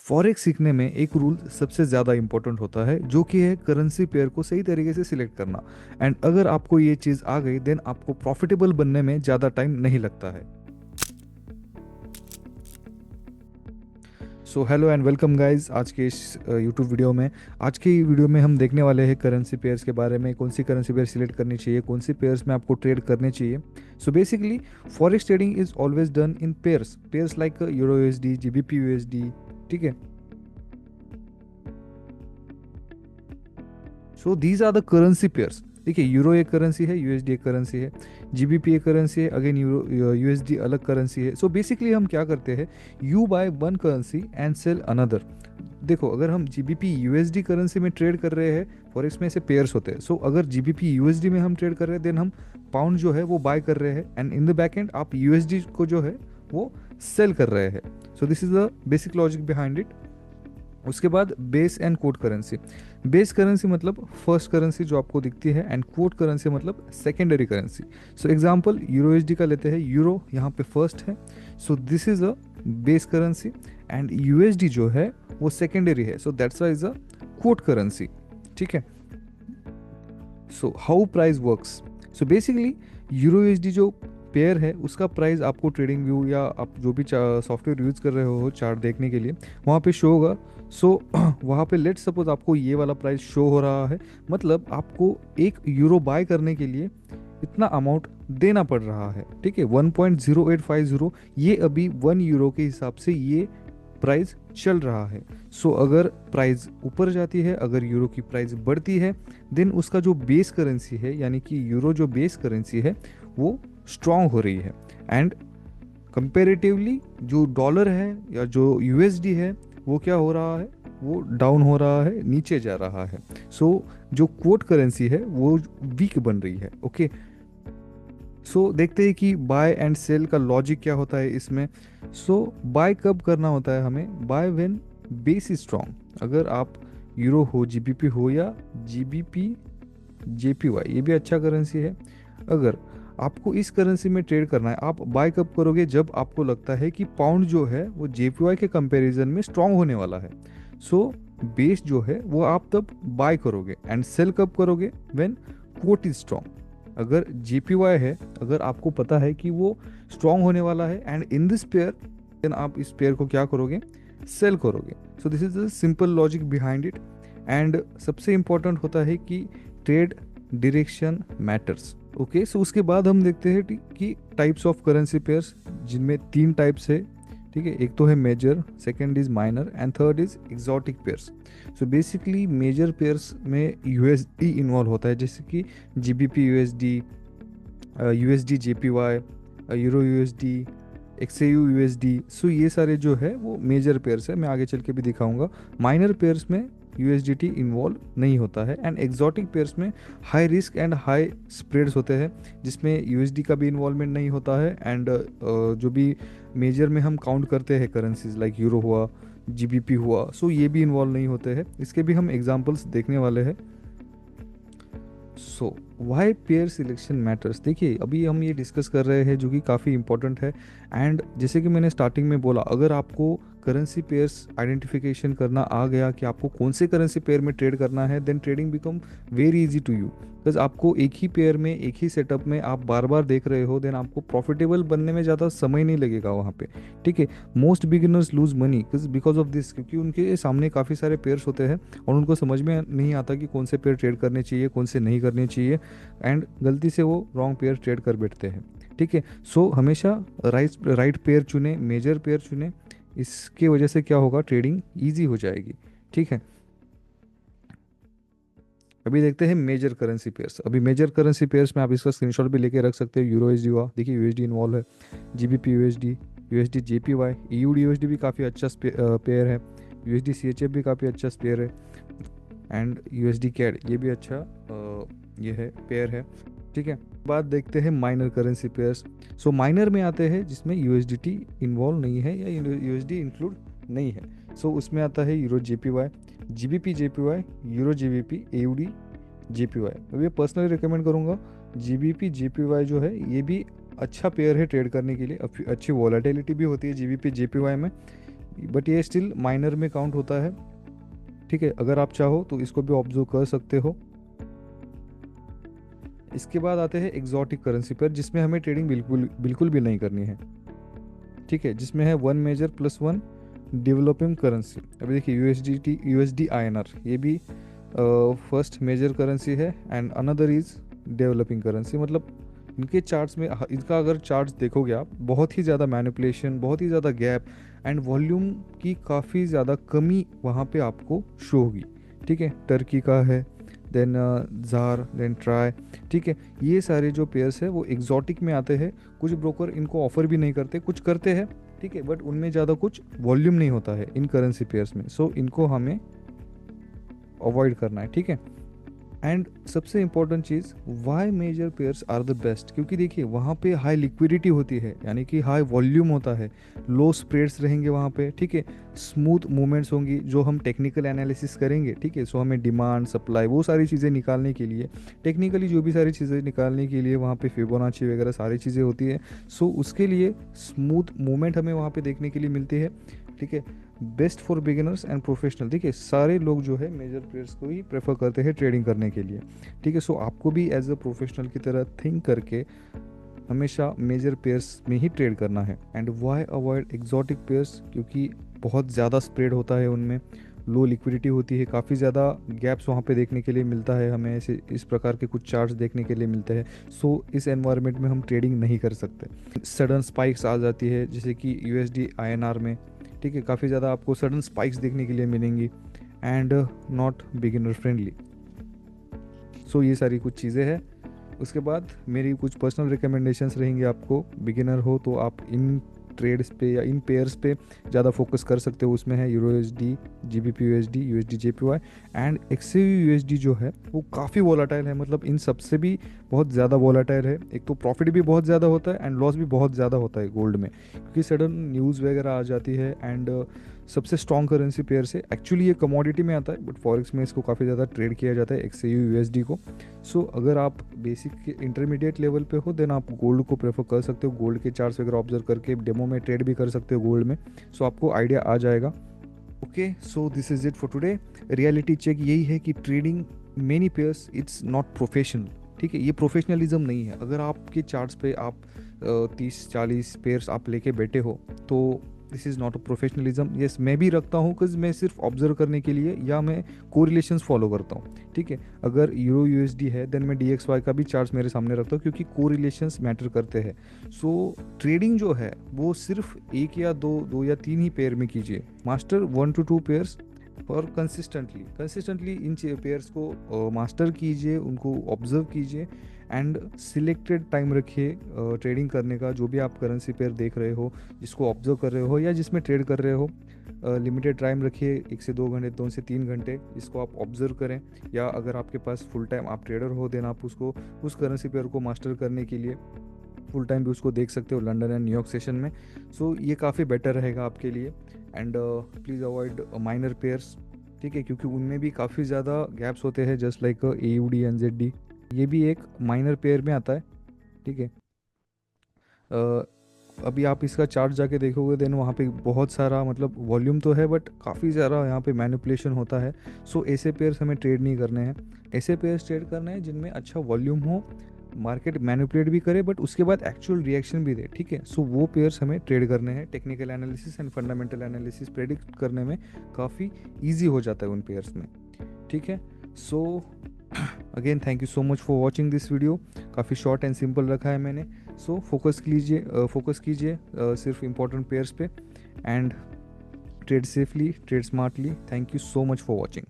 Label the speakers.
Speaker 1: Forex सीखने में एक रूल सबसे ज़्यादा इंपॉर्टेंट होता है जो कि है करेंसी पेयर को सही तरीके से सिलेक्ट करना। एंड अगर आपको ये चीज़ आ गई देन आपको प्रॉफिटेबल बनने में ज़्यादा टाइम नहीं लगता है। So hello and welcome guys, आज के इस यूट्यूब वीडियो में हम देखने वाले हैं करेंसी पेयर्स के बारे में। कौन सी करेंसी पेयर सिलेक्ट करनी चाहिए, कौन सी पेयर्स में आपको ट्रेड करने चाहिए। So basically forex trading is always done in pairs pairs like euro USD, GBP USD. ठीक है। So these are the currency pairs. देखिए, यूरो एक करेंसी है, यूएसडी एक करेंसी है, जीबीपी एक करेंसी है, अगेन यूरो यूएसडी अलग करेंसी है। सो बेसिकली हम क्या करते हैं, you buy one currency and sell another. देखो, अगर हम जीबीपी यूएसडी करेंसी में ट्रेड कर रहे हैं, फॉरेक्स में ऐसे पेयर्स होते हैं। सो अगर जीबीपी यूएसडी में हम ट्रेड कर रहे हैं देन हम पाउंड जो है वो बाय कर रहे हैं, and in the back and आप यूएसडी को जो है वो सेल कर रहे हैं। सो this is the basic logic behind it. उसके बाद base and code currency. Base currency मतलब फर्स्ट करेंसी जो आपको दिखती है, एंड कोड करेंसी मतलब secondary currency. So example euro SD का लेते हैं, यूरो यहाँ पे फर्स्ट है, सो this is a base currency, and USD जो है वो सेकेंडरी है, so that's why is a code currency. ठीक है। So how price works. So basically euro USD जो पेयर है उसका प्राइस आपको ट्रेडिंग व्यू या आप जो भी सॉफ्टवेयर यूज़ कर रहे हो चार्ट देखने के लिए वहाँ पे शो होगा। सो वहाँ पे लेट सपोज आपको ये वाला प्राइस शो हो रहा है, मतलब आपको एक यूरो बाय करने के लिए इतना अमाउंट देना पड़ रहा है। ठीक है, 1.0850, ये अभी 1 यूरो के हिसाब से ये प्राइस चल रहा है। सो अगर प्राइस ऊपर जाती है, अगर यूरो की प्राइस बढ़ती है, देन उसका जो बेस करेंसी है यानी कि यूरो जो बेस करेंसी है वो स्ट्रांग हो रही है, एंड कंपेरेटिवली जो डॉलर है या जो यूएसडी है वो क्या हो रहा है, वो डाउन हो रहा है, नीचे जा रहा है। सो जो कोट करेंसी है वो वीक बन रही है। ओके। सो देखते हैं कि बाय एंड सेल का लॉजिक क्या होता है इसमें। सो बाय कब करना होता है हमें, by when base is strong. अगर आप यूरो हो, जीबीपी हो, या जीबीपी जेपीवाई, ये भी अच्छा करेंसी है। अगर आपको इस करेंसी में ट्रेड करना है, आप बाय कब करोगे, जब आपको लगता है कि पाउंड जो है वो जेपीवाई के कंपैरिजन में स्ट्रांग होने वाला है। सो बेस जो है वो आप तब बाय करोगे, एंड सेल कब करोगे, व्हेन कोट इज स्ट्रांग। अगर जेपीवाई है, अगर आपको पता है कि वो स्ट्रांग होने वाला है and in this pair, then आप इस पेयर को क्या करोगे, सेल करोगे। So this is the simple logic behind it. And सबसे इंपॉर्टेंट होता है कि trade direction matters. Okay. So उसके बाद हम देखते हैं कि टाइप्स ऑफ करेंसी पेयर्स, जिनमें 3 टाइप्स है। ठीक है, एक तो है major, second is minor, and third is exotic pairs. So basically major pairs में यूएसडी इन्वॉल्व होता है, जैसे कि GBP USD, USD JPY, euro USD, XAU USD. So ये सारे जो है वो मेजर पेयर्स है, मैं आगे चल के भी दिखाऊंगा। माइनर पेयर्स में यूएसडीटी इन्वॉल्व नहीं होता है, एंड एक्जॉटिक पेयर्स में high risk and high spreads होते हैं, जिसमें यूएसडी का भी इन्वॉल्वमेंट नहीं होता है, एंड जो भी मेजर में हम काउंट करते हैं करेंसीज लाइक यूरो हुआ, जीबीपी हुआ, सो ये भी इन्वॉल्व नहीं होते हैं। इसके भी हम एग्जांपल्स देखने वाले हैं। सो वाई पेयर सिलेक्शन मैटर्स। देखिए, अभी हम ये डिस्कस कर रहे हैं जो कि काफ़ी इंपॉर्टेंट है, एंड जैसे कि मैंने स्टार्टिंग में बोला, अगर आपको करेंसी पेयर्स आइडेंटिफिकेशन करना आ गया कि आपको कौन से करेंसी पेयर में ट्रेड करना है, then trading become very easy to you. Because आपको एक ही पेयर में, एक ही सेटअप में आप बार बार देख रहे हो, देन आपको प्रॉफिटेबल बनने में ज़्यादा समय नहीं लगेगा वहाँ पे। ठीक है। Most beginners lose money because of this, क्योंकि उनके सामने काफ़ी सारे पेयर्स होते हैं और उनको समझ में नहीं आता कि कौन से पेयर ट्रेड करने चाहिए, कौन से नहीं करने चाहिए, एंड गलती से वो रॉन्ग पेयर ट्रेड कर बैठते हैं। ठीक है। सो हमेशा राइट पेयर चुने, मेजर पेयर चुने, इसके वजह से क्या होगा, ट्रेडिंग ईजी हो जाएगी। ठीक है। अभी देखते हैं मेजर करेंसी पेयर्स। अभी मेजर करेंसी पेयर्स में आप इसका स्क्रीनशॉट भी लेके रख सकते हो। यूरो यूएसडी हुआ, देखिए यूएसडी इन्वॉल्व है, GBP USD, USD JPY, EUD USD भी काफ़ी अच्छा पेयर है, यूएसडी सीएचएफ भी काफ़ी अच्छा पेयर है, एंड यूएसडी कैड ये भी अच्छा ये है पेयर है। ठीक है। बात देखते हैं माइनर करेंसी पेयर्स। सो माइनर में आते हैं जिसमें यूएसडीटी इन्वॉल्व नहीं है या यूएसडी इंक्लूड नहीं है। सो उसमें आता है euro JPY, GBP JPY, euro GBP, AUD JPY. अब ये पर्सनली रिकमेंड करूँगा, जीबीपी जेपीवाई जो है ये भी अच्छा पेयर है ट्रेड करने के लिए। अच्छी वॉलेटिलिटी भी होती है जीबीपी जेपीवाई में। बट ये स्टिल माइनर में काउंट होता है, ठीक है। अगर आप चाहो तो इसको भी ऑब्जर्व कर सकते हो। इसके बाद आते हैं एग्जॉटिक करेंसी पर, जिसमें हमें ट्रेडिंग बिल्कुल बिल्कुल भी नहीं करनी है, ठीक है। जिसमें है one major plus one developing currency. अभी देखिए यूएसडीटी, यूएसडी आईएनआर, ये भी फर्स्ट मेजर करेंसी है and another is developing currency. मतलब इनके चार्ट्स में, इनका अगर चार्ट्स देखोगे आप, बहुत ही ज़्यादा मैनिपुलेशन, बहुत ही ज़्यादा गैप एंड वॉल्यूम की काफ़ी ज़्यादा कमी वहाँ पे आपको शो होगी, ठीक है। टर्की का है, देन जार, देन ट्राई, ठीक है। ये सारे जो पेयर्स है वो एग्जॉटिक में आते हैं। कुछ ब्रोकर इनको ऑफर भी नहीं करते, कुछ करते हैं, ठीक है, बट उनमें ज़्यादा कुछ वॉल्यूम नहीं होता है इन करेंसी पेयर्स में, सो इनको हमें अवॉइड करना है, ठीक है। एंड सबसे इंपॉर्टेंट चीज़, why major pairs are the best, क्योंकि देखिए वहाँ पे हाई लिक्विडिटी होती है, यानी कि हाई वॉल्यूम होता है, लो स्प्रेड्स रहेंगे वहाँ पे, ठीक है। स्मूथ मूवमेंट्स होंगी जो हम टेक्निकल एनालिसिस करेंगे, ठीक है। सो हमें डिमांड, सप्लाई, वो सारी चीज़ें निकालने के लिए, टेक्निकली जो भी सारी चीज़ें निकालने के लिए वहाँ पे फिबोनाची वगैरह सारी चीज़ें होती है। सो उसके लिए स्मूथ मूवमेंट हमें वहाँ पे देखने के लिए मिलती है, ठीक है। Best for beginners and professional, ठीक है। सारे लोग जो है मेजर पेयर्स को ही प्रेफर करते हैं ट्रेडिंग करने के लिए, ठीक है। सो आपको भी एज अ प्रोफेशनल की तरह थिंक करके हमेशा मेजर पेयर्स में ही ट्रेड करना है। And why avoid exotic pairs, क्योंकि बहुत ज़्यादा स्प्रेड होता है उनमें, लो लिक्विडिटी होती है, काफ़ी ज़्यादा गैप्स वहाँ पे देखने के लिए मिलता है हमें, ऐसे इस प्रकार के कुछ चार्ट्स देखने के लिए मिलते हैं। सो इस एनवायरनमेंट में हम ट्रेडिंग नहीं कर सकते। सडन स्पाइक्स आ जाती है जैसे कि यूएसडी आईएनआर में, ठीक है, काफ़ी ज़्यादा आपको सडन स्पाइक्स देखने के लिए मिलेंगी एंड नॉट बिगिनर फ्रेंडली। सो ये सारी कुछ चीज़ें हैं। उसके बाद मेरी कुछ पर्सनल रिकमेंडेशंस रहेंगी आपको। बिगिनर हो तो आप इन ट्रेड्स पे या इन पेयर्स पे ज़्यादा फोकस कर सकते हो। उसमें है euro USD, GBP USD, USD JPY and एक्सयू USD जो है वो काफ़ी वोलाटाइल है। मतलब इन सबसे भी बहुत ज़्यादा वोलाटाइल है। एक तो प्रॉफिट भी बहुत ज़्यादा होता है एंड लॉस भी बहुत ज़्यादा होता है गोल्ड में, क्योंकि सडन न्यूज़ वगैरह आ जाती है। एंड सबसे स्ट्रॉन्ग करेंसी पेयर से, एक्चुअली ये कमोडिटी में आता है बट फॉरेक्स में इसको काफ़ी ज़्यादा ट्रेड किया जाता है एक्सयू यूएसडी को। सो अगर आप बेसिक इंटरमीडिएट लेवल पे हो देन आप गोल्ड को प्रेफर कर सकते हो। गोल्ड के चार्ट्स वगैरह ऑब्जर्व करके डेमो में ट्रेड भी कर सकते हो गोल्ड में। सो आपको आइडिया आ जाएगा। Okay, so this is it for today. Reality check यही है कि trading many pairs it's not professional, ठीक है। ये प्रोफेशनलिज्म नहीं है। अगर आपके चार्ट्स पे आप 30-40 पेयर्स आप लेके बैठे हो तो this is not a professionalism. Yes, मैं भी रखता हूँ बिकॉज मैं सिर्फ ऑब्जर्व करने के लिए या मैं कोरिलेशंस फॉलो करता हूँ, ठीक है। अगर यूरो यूएसडी है देन मैं DXY का भी चार्ट्स मेरे सामने रखता हूँ, क्योंकि कोरिलेशंस मैटर करते हैं। सो ट्रेडिंग जो है वो सिर्फ एक या दो या तीन ही पेयर में कीजिए। मास्टर 1 to 2 पेयर्स और कंसिस्टेंटली इन पेयर्स को मास्टर कीजिए, उनको ऑब्जर्व कीजिए एंड सिलेक्टेड टाइम रखिए ट्रेडिंग करने का। जो भी आप करेंसी पेयर देख रहे हो, जिसको ऑब्जर्व कर रहे हो या जिसमें ट्रेड कर रहे हो, लिमिटेड टाइम रखिए, 1 से 2 घंटे, 2 से 3 घंटे, इसको आप ऑब्जर्व करें। या अगर आपके पास फुल टाइम आप ट्रेडर हो देन आप उसको उस करेंसी पेयर को मास्टर करने के लिए फुल टाइम भी उसको देख सकते हो लंदन एंड न्यूयॉर्क सेशन में। सो ये काफ़ी बेटर रहेगा आपके लिए। And please avoid minor pairs, ठीक है, क्योंकि उनमें भी काफ़ी ज़्यादा गैप्स होते हैं, जस्ट लाइक AUD NZD, ये भी एक माइनर पेयर में आता है, ठीक है। अभी आप इसका चार्ट जाके देखोगे देन वहाँ पे बहुत सारा, मतलब वॉल्यूम तो है बट काफ़ी ज़्यादा यहाँ पे मैनिपुलेशन होता है। सो ऐसे पेयर्स हमें ट्रेड नहीं करने हैं। ऐसे पेयर्स ट्रेड करने हैं जिनमें अच्छा वॉल्यूम हो, मार्केट मैनिपुलेट भी करे बट उसके बाद एक्चुअल रिएक्शन भी दे, ठीक है। सो वो पेयर्स हमें ट्रेड करने हैं। Technical analysis and fundamental analysis predict करने में काफ़ी ईजी हो जाता है उन पेयर्स में, ठीक है। So again thank you so much for watching this video. काफ़ी शॉर्ट एंड सिंपल रखा है मैंने। सो फोकस कीजिए सिर्फ इंपॉर्टेंट पेयर्स पे and trade safely, trade smartly. Thank you so much for watching.